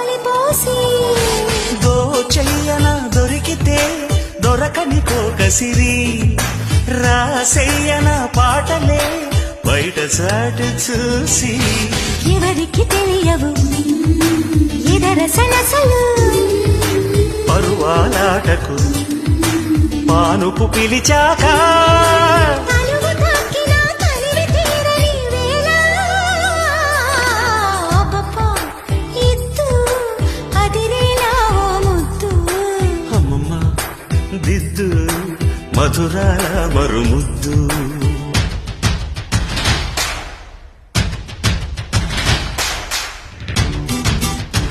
గాలిపోసి దోచెయ్యన దొరికితే దొరకని కోకసిరి రాసెయ్యన పాటలే బయట చాటు చూసి ఎవరికి తెలియవు ఇదర సనసలు పరువాలాటకు పానుపు పిలిచాక అలుగు తాకిన తనివి తీరని వేళ అబ్బబ్బా ఇద్దు అదిరేనా ఓ ముద్దు అమ్మమ్మ దిద్దు మధురాల మరుముద్దు